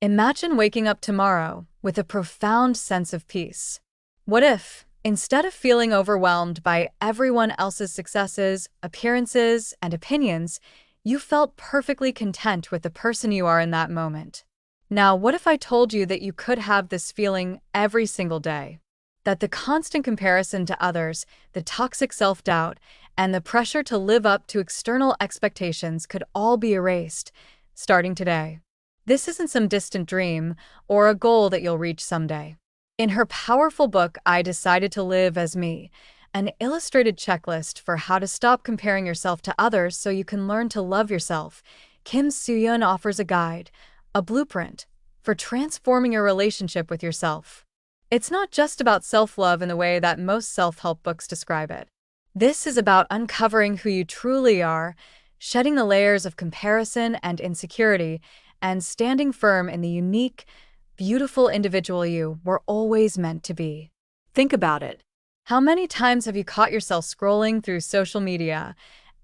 Imagine waking up tomorrow with a profound sense of peace. What if, instead of feeling overwhelmed by everyone else's successes, appearances, and opinions, you felt perfectly content with the person you are in that moment? Now, what if I told you that you could have this feeling every single day? That the constant comparison to others, the toxic self-doubt, and the pressure to live up to external expectations could all be erased, starting today. This isn't some distant dream or a goal that you'll reach someday. In her powerful book, I Decided to Live as Me, an illustrated checklist for how to stop comparing yourself to others so you can learn to love yourself, Kim Suhyun offers a guide, a blueprint, for transforming your relationship with yourself. It's not just about self-love in the way that most self-help books describe it. This is about uncovering who you truly are, shedding the layers of comparison and insecurity, and standing firm in the unique, beautiful individual you were always meant to be. Think about it. How many times have you caught yourself scrolling through social media,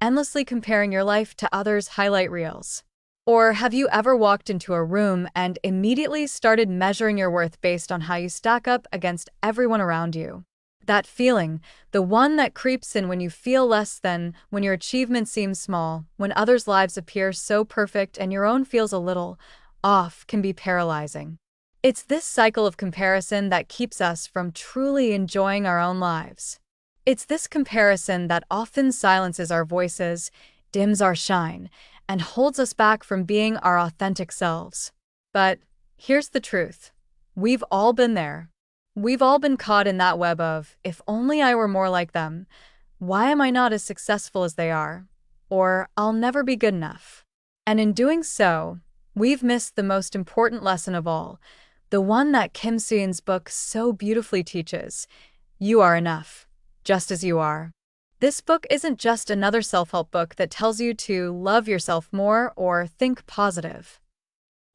endlessly comparing your life to others' highlight reels? Or have you ever walked into a room and immediately started measuring your worth based on how you stack up against everyone around you? That feeling, the one that creeps in when you feel less than, when your achievements seem small, when others' lives appear so perfect and your own feels a little off, can be paralyzing. It's this cycle of comparison that keeps us from truly enjoying our own lives. It's this comparison that often silences our voices, dims our shine, and holds us back from being our authentic selves. But here's the truth. We've all been there. We've all been caught in that web of, if only I were more like them, why am I not as successful as they are? Or, I'll never be good enough. And in doing so, we've missed the most important lesson of all, the one that Kim Suhyun's book so beautifully teaches. You are enough, just as you are. This book isn't just another self-help book that tells you to love yourself more or think positive.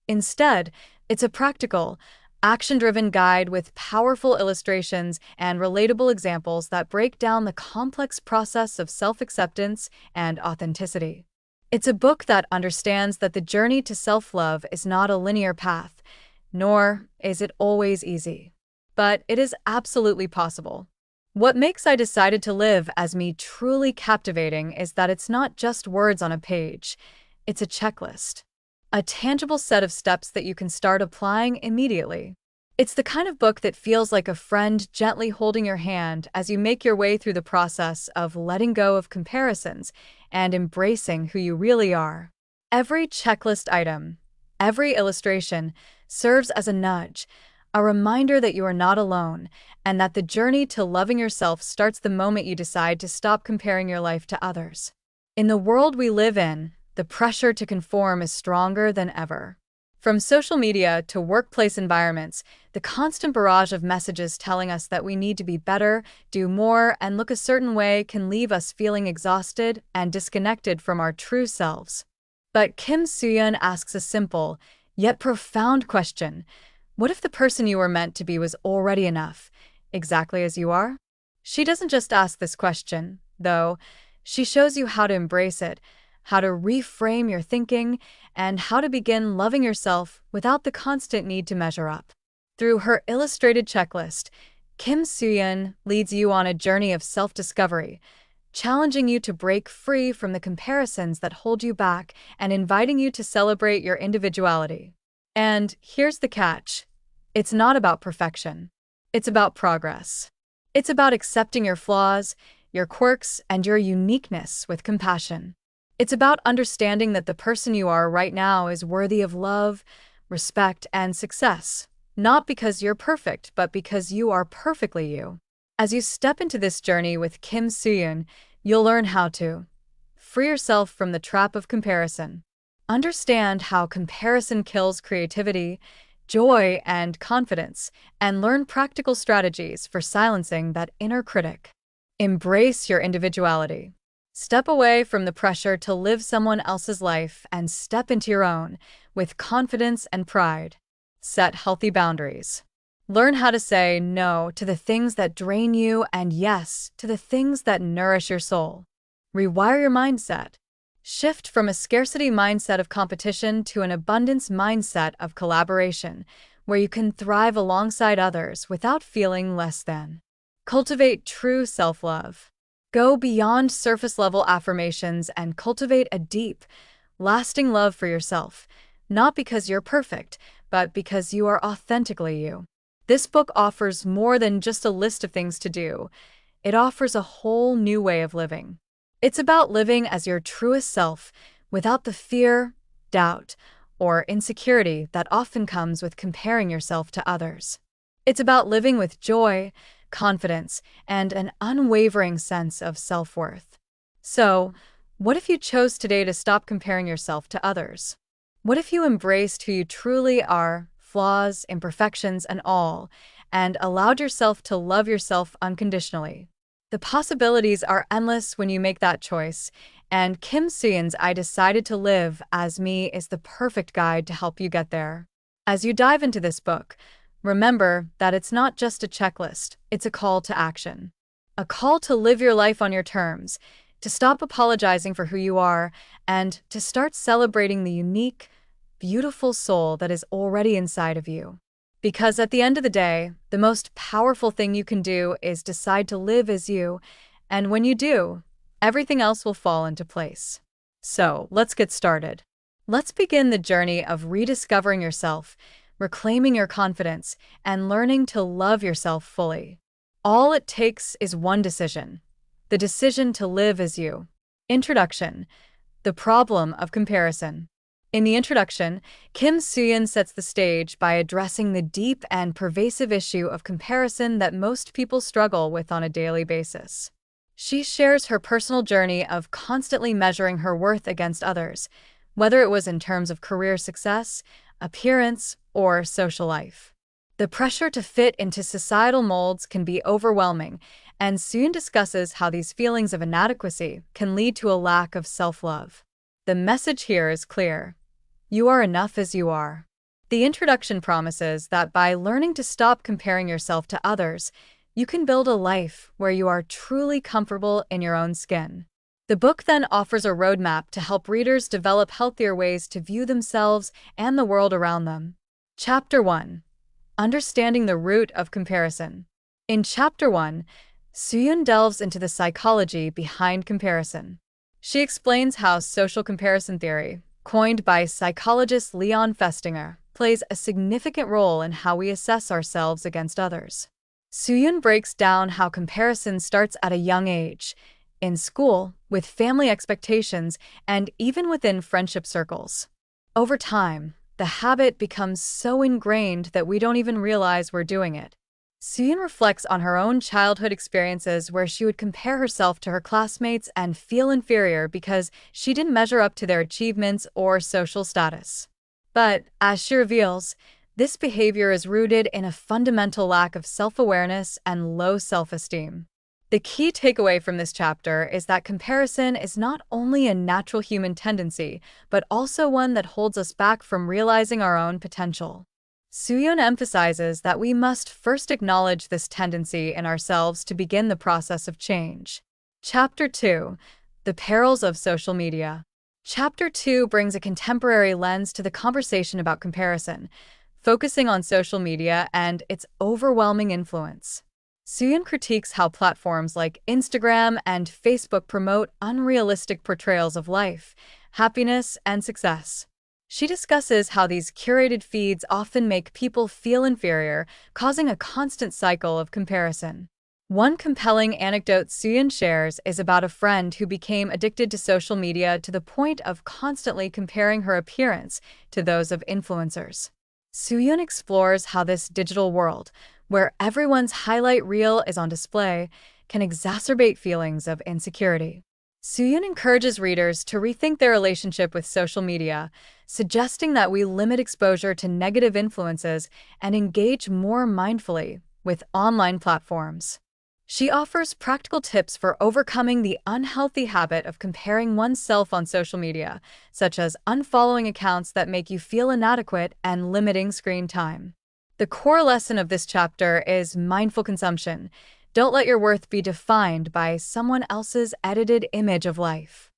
Instead, it's a practical, action-driven guide with powerful illustrations and relatable examples that break down the complex process of self-acceptance and authenticity. It's a book that understands that the journey to self-love is not a linear path, nor is it always easy. But it is absolutely possible. What makes I Decided to Live as Me truly captivating is that it's not just words on a page, it's a checklist. A tangible set of steps that you can start applying immediately. It's the kind of book that feels like a friend gently holding your hand as you make your way through the process of letting go of comparisons and embracing who you really are. Every checklist item, every illustration, serves as a nudge, a reminder that you are not alone, and that the journey to loving yourself starts the moment you decide to stop comparing your life to others. In the world we live in, the pressure to conform is stronger than ever. From social media to workplace environments, the constant barrage of messages telling us that we need to be better, do more, and look a certain way can leave us feeling exhausted and disconnected from our true selves. But Kim Suhyun asks a simple, yet profound question. What if the person you were meant to be was already enough, exactly as you are? She doesn't just ask this question, though. She shows you how to embrace it, how to reframe your thinking, and how to begin loving yourself without the constant need to measure up. Through her illustrated checklist, Kim Suhyun leads you on a journey of self-discovery, challenging you to break free from the comparisons that hold you back and inviting you to celebrate your individuality. And here's the catch. It's not about perfection. It's about progress. It's about accepting your flaws, your quirks, and your uniqueness with compassion. It's about understanding that the person you are right now is worthy of love, respect, and success, not because you're perfect, but because you are perfectly you. As you step into this journey with Kim Suhyun, you'll learn how to free yourself from the trap of comparison, understand how comparison kills creativity, joy, and confidence, and learn practical strategies for silencing that inner critic. Embrace your individuality. Step away from the pressure to live someone else's life and step into your own with confidence and pride. Set healthy boundaries. Learn how to say no to the things that drain you and yes to the things that nourish your soul. Rewire your mindset. Shift from a scarcity mindset of competition to an abundance mindset of collaboration, where you can thrive alongside others without feeling less than. Cultivate true self-love. Go beyond surface-level affirmations and cultivate a deep, lasting love for yourself, not because you're perfect, but because you are authentically you. This book offers more than just a list of things to do. It offers a whole new way of living. It's about living as your truest self, without the fear, doubt, or insecurity that often comes with comparing yourself to others. It's about living with joy, confidence, and an unwavering sense of self-worth. So, what if you chose today to stop comparing yourself to others? What if you embraced who you truly are, flaws, imperfections, and all, and allowed yourself to love yourself unconditionally? The possibilities are endless when you make that choice, and Kim Suhyun's I Decided to Live as Me is the perfect guide to help you get there. As you dive into this book, remember that it's not just a checklist, it's a call to action. A call to live your life on your terms, to stop apologizing for who you are, and to start celebrating the unique, beautiful soul that is already inside of you. Because at the end of the day, the most powerful thing you can do is decide to live as you, and when you do, everything else will fall into place. So, let's get started. Let's begin the journey of rediscovering yourself, reclaiming your confidence, and learning to love yourself fully. All it takes is one decision: the decision to live as you. Introduction: The problem of comparison. In the introduction, Kim Suhyun sets the stage by addressing the deep and pervasive issue of comparison that most people struggle with on a daily basis. She shares her personal journey of constantly measuring her worth against others, whether it was in terms of career success, appearance, or social life. The pressure to fit into societal molds can be overwhelming, and Suhyun discusses how these feelings of inadequacy can lead to a lack of self-love. The message here is clear: you are enough as you are. The introduction promises that by learning to stop comparing yourself to others, you can build a life where you are truly comfortable in your own skin. The book then offers a roadmap to help readers develop healthier ways to view themselves and the world around them. Chapter 1: Understanding the Root of Comparison. In Chapter 1, Suhyun delves into the psychology behind comparison. She explains how social comparison theory, coined by psychologist Leon Festinger, plays a significant role in how we assess ourselves against others. Suhyun breaks down how comparison starts at a young age, in school, with family expectations, and even within friendship circles. Over time, the habit becomes so ingrained that we don't even realize we're doing it. Suhyun reflects on her own childhood experiences where she would compare herself to her classmates and feel inferior because she didn't measure up to their achievements or social status. But, as she reveals, this behavior is rooted in a fundamental lack of self-awareness and low self-esteem. The key takeaway from this chapter is that comparison is not only a natural human tendency, but also one that holds us back from realizing our own potential. Suhyun emphasizes that we must first acknowledge this tendency in ourselves to begin the process of change. Chapter 2: The Perils of Social Media. Chapter 2 brings a contemporary lens to the conversation about comparison, focusing on social media and its overwhelming influence. Suhyun critiques how platforms like Instagram and Facebook promote unrealistic portrayals of life, happiness, and success. She discusses how these curated feeds often make people feel inferior, causing a constant cycle of comparison. One compelling anecdote Suhyun shares is about a friend who became addicted to social media to the point of constantly comparing her appearance to those of influencers. Suhyun explores how this digital world, where everyone's highlight reel is on display, can exacerbate feelings of insecurity. Suhyun encourages readers to rethink their relationship with social media, suggesting that we limit exposure to negative influences and engage more mindfully with online platforms. She offers practical tips for overcoming the unhealthy habit of comparing oneself on social media, such as unfollowing accounts that make you feel inadequate and limiting screen time. The core lesson of this chapter is mindful consumption. Don't let your worth be defined by someone else's edited image of life.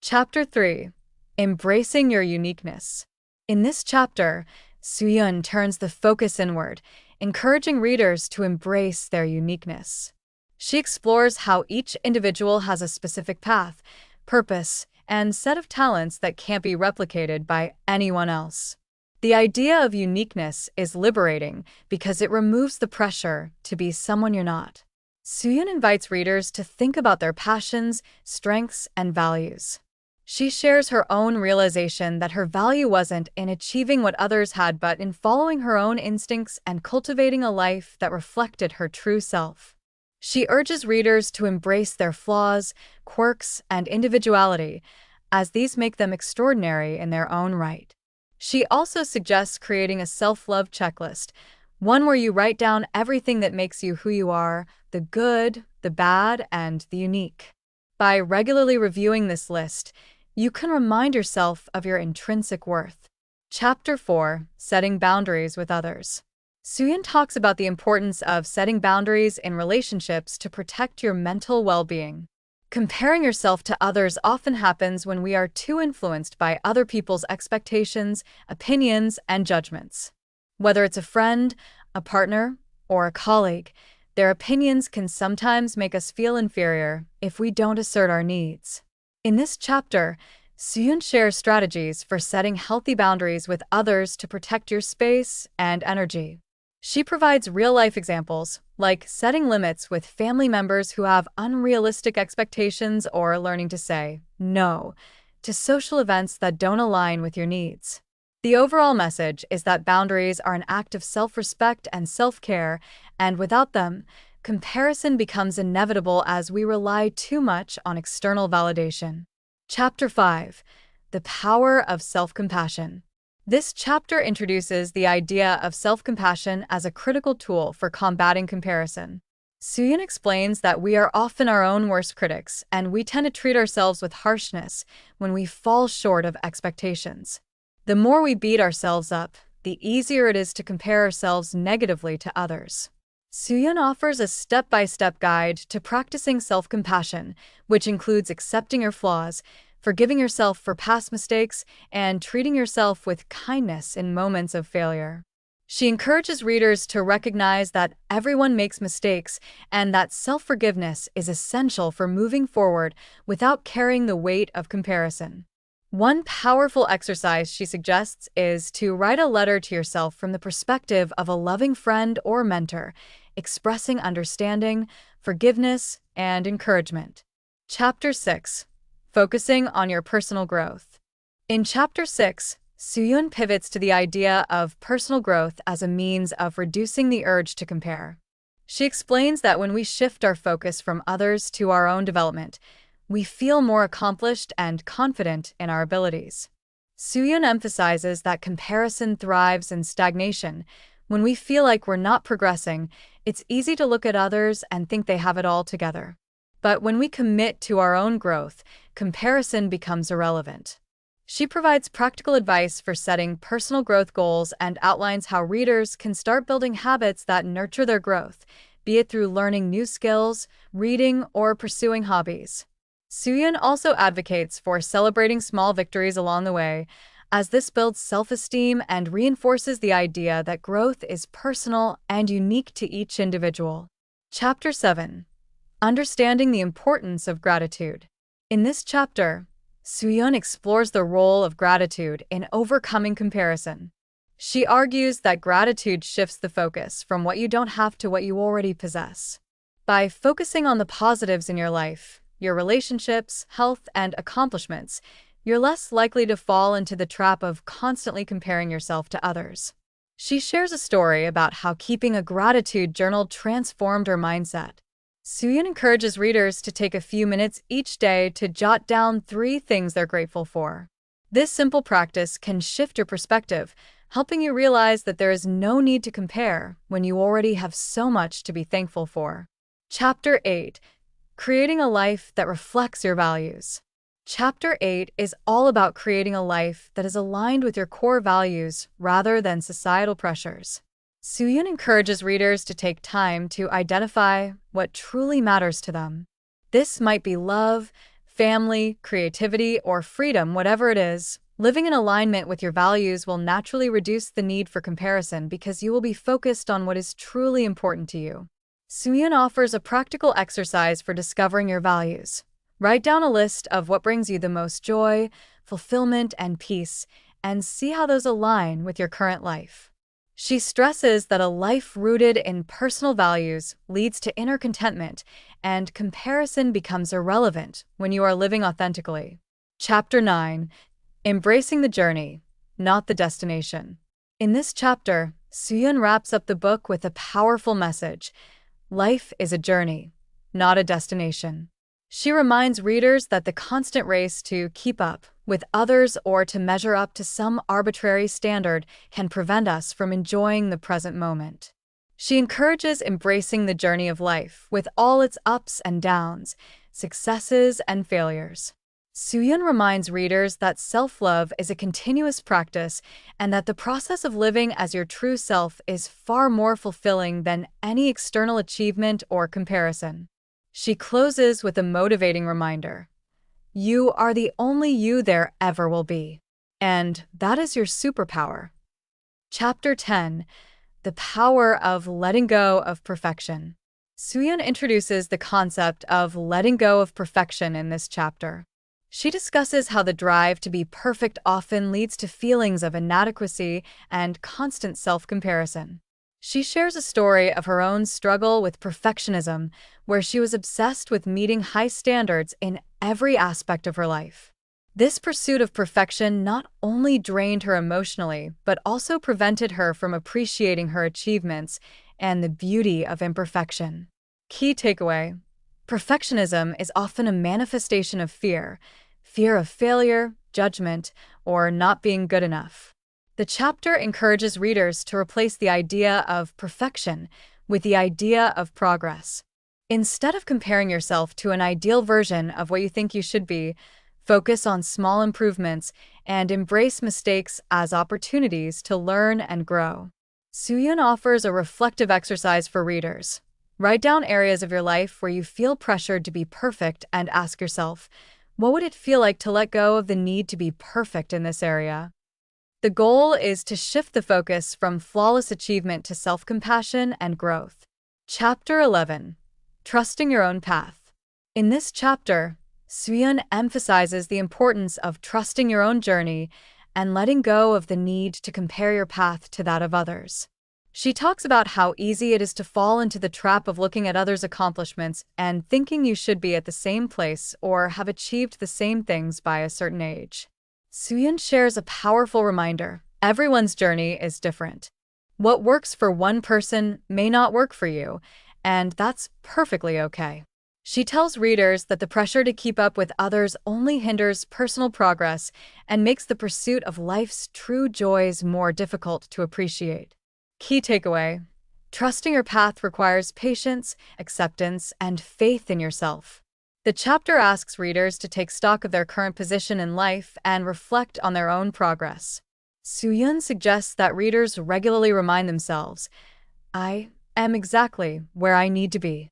Chapter 3. Embracing Your Uniqueness. In this chapter, Suhyun turns the focus inward, encouraging readers to embrace their uniqueness. She explores how each individual has a specific path, purpose, and set of talents that can't be replicated by anyone else. The idea of uniqueness is liberating because it removes the pressure to be someone you're not. Suhyun invites readers to think about their passions, strengths, and values. She shares her own realization that her value wasn't in achieving what others had but in following her own instincts and cultivating a life that reflected her true self. She urges readers to embrace their flaws, quirks, and individuality, as these make them extraordinary in their own right. She also suggests creating a self-love checklist, one where you write down everything that makes you who you are, the good, the bad, and the unique. By regularly reviewing this list, you can remind yourself of your intrinsic worth. Chapter 4. Setting Boundaries with Others. Suhyun talks about the importance of setting boundaries in relationships to protect your mental well-being. Comparing yourself to others often happens when we are too influenced by other people's expectations, opinions, and judgments. Whether it's a friend, a partner, or a colleague, their opinions can sometimes make us feel inferior if we don't assert our needs. In this chapter, Suhyun shares strategies for setting healthy boundaries with others to protect your space and energy. She provides real-life examples, like setting limits with family members who have unrealistic expectations or learning to say no to social events that don't align with your needs. The overall message is that boundaries are an act of self-respect and self-care, and without them, comparison becomes inevitable as we rely too much on external validation. Chapter 5. The Power of Self-Compassion. This chapter introduces the idea of self-compassion as a critical tool for combating comparison. Suhyun explains that we are often our own worst critics, and we tend to treat ourselves with harshness when we fall short of expectations. The more we beat ourselves up, the easier it is to compare ourselves negatively to others. Suhyun offers a step-by-step guide to practicing self-compassion, which includes accepting your flaws, forgiving yourself for past mistakes, and treating yourself with kindness in moments of failure. She encourages readers to recognize that everyone makes mistakes and that self-forgiveness is essential for moving forward without carrying the weight of comparison. One powerful exercise she suggests is to write a letter to yourself from the perspective of a loving friend or mentor, expressing understanding, forgiveness, and encouragement. Chapter 6. Focusing on your personal growth. In Chapter 6, Suhyun pivots to the idea of personal growth as a means of reducing the urge to compare. She explains that when we shift our focus from others to our own development, we feel more accomplished and confident in our abilities. Suhyun emphasizes that comparison thrives in stagnation. When we feel like we're not progressing, it's easy to look at others and think they have it all together. But when we commit to our own growth, comparison becomes irrelevant. She provides practical advice for setting personal growth goals and outlines how readers can start building habits that nurture their growth, be it through learning new skills, reading, or pursuing hobbies. Suhyun also advocates for celebrating small victories along the way, as this builds self-esteem and reinforces the idea that growth is personal and unique to each individual. Chapter 7. Understanding the Importance of Gratitude. In this chapter, Suhyun explores the role of gratitude in overcoming comparison. She argues that gratitude shifts the focus from what you don't have to what you already possess. By focusing on the positives in your life, your relationships, health, and accomplishments, you're less likely to fall into the trap of constantly comparing yourself to others. She shares a story about how keeping a gratitude journal transformed her mindset. Suhyun encourages readers to take a few minutes each day to jot down 3 things they're grateful for. This simple practice can shift your perspective, helping you realize that there is no need to compare when you already have so much to be thankful for. Chapter 8. Creating a life that reflects your values. Chapter 8 is all about creating a life that is aligned with your core values rather than societal pressures. Suhyun encourages readers to take time to identify what truly matters to them. This might be love, family, creativity, or freedom, whatever it is, living in alignment with your values will naturally reduce the need for comparison because you will be focused on what is truly important to you. Suhyun offers a practical exercise for discovering your values. Write down a list of what brings you the most joy, fulfillment, and peace, and see how those align with your current life. She stresses that a life rooted in personal values leads to inner contentment, and comparison becomes irrelevant when you are living authentically. Chapter 9. Embracing the journey, not the destination. In this chapter, Suhyun wraps up the book with a powerful message. Life is a journey, not a destination. She reminds readers that the constant race to keep up with others or to measure up to some arbitrary standard can prevent us from enjoying the present moment. She encourages embracing the journey of life with all its ups and downs, successes and failures. Suhyun reminds readers that self-love is a continuous practice and that the process of living as your true self is far more fulfilling than any external achievement or comparison. She closes with a motivating reminder. You are the only you there ever will be. And that is your superpower. Chapter 10. The Power of Letting Go of Perfection. Suhyun introduces the concept of letting go of perfection in this chapter. She discusses how the drive to be perfect often leads to feelings of inadequacy and constant self-comparison. She shares a story of her own struggle with perfectionism, where she was obsessed with meeting high standards in every aspect of her life. This pursuit of perfection not only drained her emotionally, but also prevented her from appreciating her achievements and the beauty of imperfection. Key takeaway: perfectionism is often a manifestation of fear of failure, judgment, or not being good enough. The chapter encourages readers to replace the idea of perfection with the idea of progress. Instead of comparing yourself to an ideal version of what you think you should be, focus on small improvements and embrace mistakes as opportunities to learn and grow. Suhyun offers a reflective exercise for readers. Write down areas of your life where you feel pressured to be perfect and ask yourself, what would it feel like to let go of the need to be perfect in this area? The goal is to shift the focus from flawless achievement to self-compassion and growth. Chapter 11. Trusting Your Own Path. In this chapter, Suhyun emphasizes the importance of trusting your own journey and letting go of the need to compare your path to that of others. She talks about how easy it is to fall into the trap of looking at others' accomplishments and thinking you should be at the same place or have achieved the same things by a certain age. Suhyun shares a powerful reminder: everyone's journey is different. What works for one person may not work for you, and that's perfectly okay. She tells readers that the pressure to keep up with others only hinders personal progress and makes the pursuit of life's true joys more difficult to appreciate. Key takeaway: trusting your path requires patience, acceptance, and faith in yourself. The chapter asks readers to take stock of their current position in life and reflect on their own progress. Suhyun suggests that readers regularly remind themselves, I am exactly where I need to be.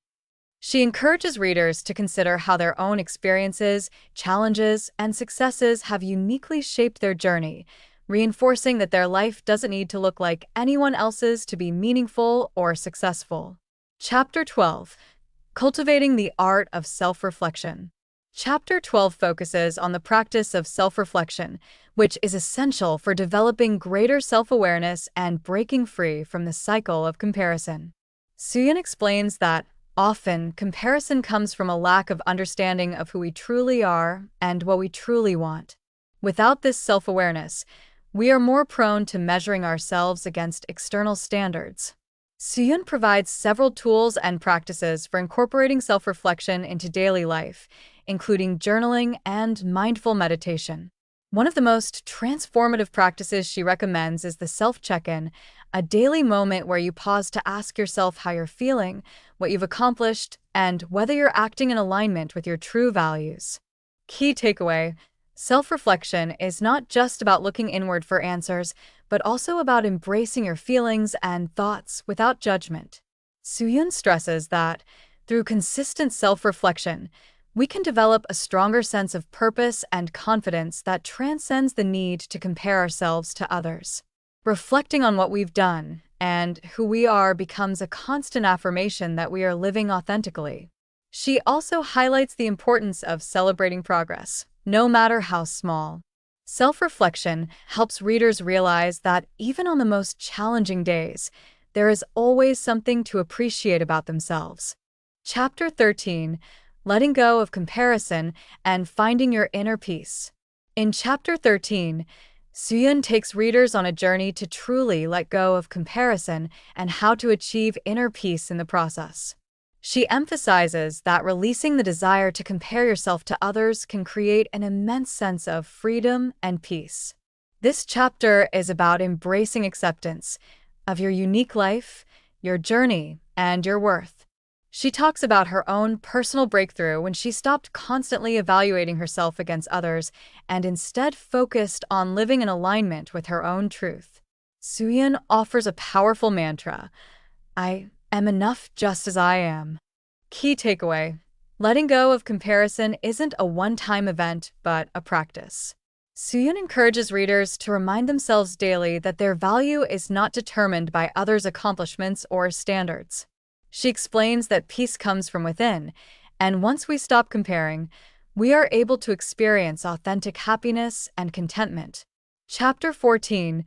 She encourages readers to consider how their own experiences, challenges, and successes have uniquely shaped their journey, reinforcing that their life doesn't need to look like anyone else's to be meaningful or successful. Chapter 12. Cultivating the Art of Self-Reflection. Chapter 12 focuses on the practice of self-reflection, which is essential for developing greater self-awareness and breaking free from the cycle of comparison. Suhyun explains that often comparison comes from a lack of understanding of who we truly are and what we truly want. Without this self-awareness, we are more prone to measuring ourselves against external standards. Suhyun provides several tools and practices for incorporating self-reflection into daily life, including journaling and mindful meditation. One of the most transformative practices she recommends is the self-check-in, a daily moment where you pause to ask yourself how you're feeling, what you've accomplished, and whether you're acting in alignment with your true values. Key takeaway: self-reflection is not just about looking inward for answers, but also about embracing your feelings and thoughts without judgment. Suhyun stresses that, through consistent self-reflection, we can develop a stronger sense of purpose and confidence that transcends the need to compare ourselves to others. Reflecting on what we've done and who we are becomes a constant affirmation that we are living authentically. She also highlights the importance of celebrating progress, no matter how small. Self-reflection helps readers realize that even on the most challenging days, there is always something to appreciate about themselves. Chapter 13, Letting Go of Comparison and Finding Your Inner Peace. In Chapter 13, Suhyun takes readers on a journey to truly let go of comparison and how to achieve inner peace in the process. She emphasizes that releasing the desire to compare yourself to others can create an immense sense of freedom and peace. This chapter is about embracing acceptance of your unique life, your journey, and your worth. She talks about her own personal breakthrough when she stopped constantly evaluating herself against others and instead focused on living in alignment with her own truth. Suhyun offers a powerful mantra: I am enough just as I am. Key takeaway: letting go of comparison isn't a one-time event, but a practice. Suhyun encourages readers to remind themselves daily that their value is not determined by others' accomplishments or standards. She explains that peace comes from within, and once we stop comparing, we are able to experience authentic happiness and contentment. Chapter 14,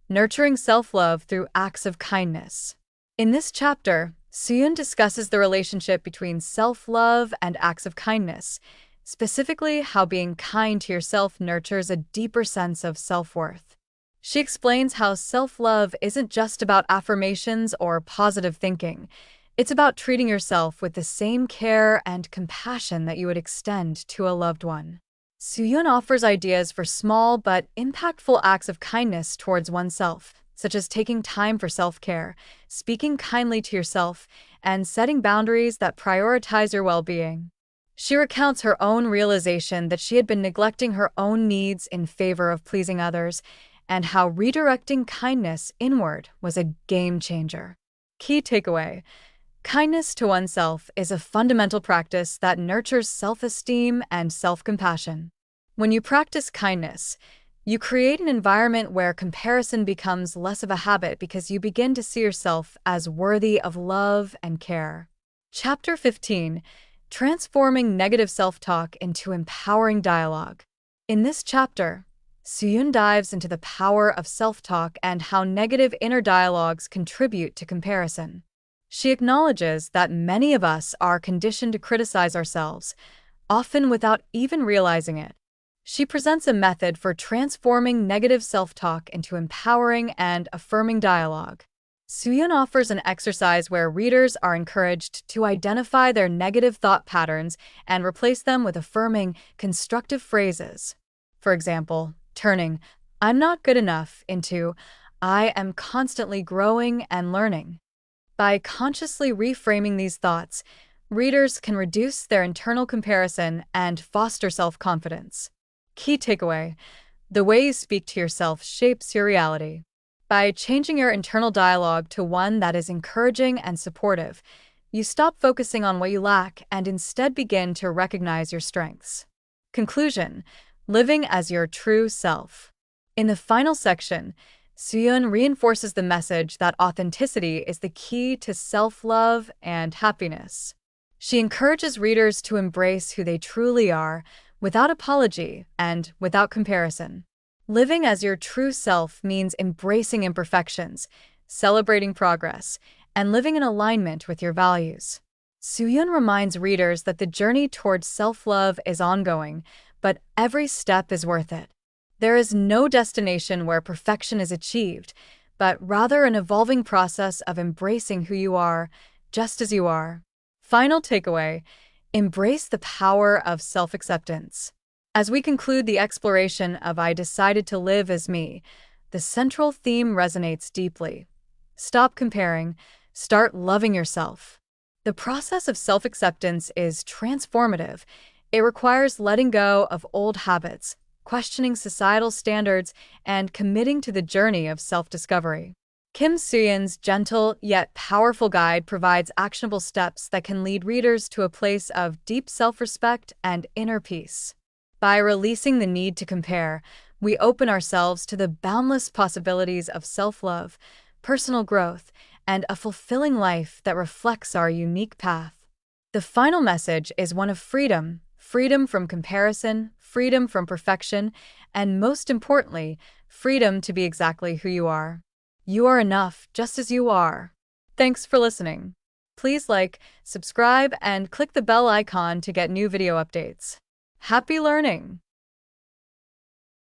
Nurturing Self-Love Through Acts of Kindness. In this chapter, Suhyun discusses the relationship between self-love and acts of kindness, specifically how being kind to yourself nurtures a deeper sense of self-worth. She explains how self-love isn't just about affirmations or positive thinking. It's about treating yourself with the same care and compassion that you would extend to a loved one. Suhyun offers ideas for small but impactful acts of kindness towards oneself, such as taking time for self-care, speaking kindly to yourself, and setting boundaries that prioritize your well-being. She recounts her own realization that she had been neglecting her own needs in favor of pleasing others, and how redirecting kindness inward was a game-changer. Key takeaway: kindness to oneself is a fundamental practice that nurtures self-esteem and self-compassion. When you practice kindness, you create an environment where comparison becomes less of a habit because you begin to see yourself as worthy of love and care. Chapter 15, Transforming Negative Self-Talk into Empowering Dialogue. In this chapter, Suhyun dives into the power of self-talk and how negative inner dialogues contribute to comparison. She acknowledges that many of us are conditioned to criticize ourselves, often without even realizing it. She presents a method for transforming negative self-talk into empowering and affirming dialogue. Suhyun offers an exercise where readers are encouraged to identify their negative thought patterns and replace them with affirming, constructive phrases. For example, turning "I'm not good enough" into "I am constantly growing and learning." By consciously reframing these thoughts, readers can reduce their internal comparison and foster self-confidence. Key takeaway: the way you speak to yourself shapes your reality. By changing your internal dialogue to one that is encouraging and supportive, you stop focusing on what you lack and instead begin to recognize your strengths. Conclusion: living as your true self. In the final section, Suhyun reinforces the message that authenticity is the key to self-love and happiness. She encourages readers to embrace who they truly are, without apology and without comparison. Living as your true self means embracing imperfections, celebrating progress, and living in alignment with your values. Suhyun reminds readers that the journey towards self-love is ongoing, but every step is worth it. There is no destination where perfection is achieved, but rather an evolving process of embracing who you are, just as you are. Final takeaway: embrace the power of self-acceptance. As we conclude the exploration of I Decided to Live as Me, the central theme resonates deeply. Stop comparing, start loving yourself. The process of self-acceptance is transformative. It requires letting go of old habits, questioning societal standards, and committing to the journey of self-discovery. Kim Suhyun's gentle yet powerful guide provides actionable steps that can lead readers to a place of deep self-respect and inner peace. By releasing the need to compare, we open ourselves to the boundless possibilities of self-love, personal growth, and a fulfilling life that reflects our unique path. The final message is one of freedom, freedom from comparison, freedom from perfection, and most importantly, freedom to be exactly who you are. You are enough just as you are. Thanks for listening. Please like, subscribe, and click the bell icon to get new video updates. Happy learning!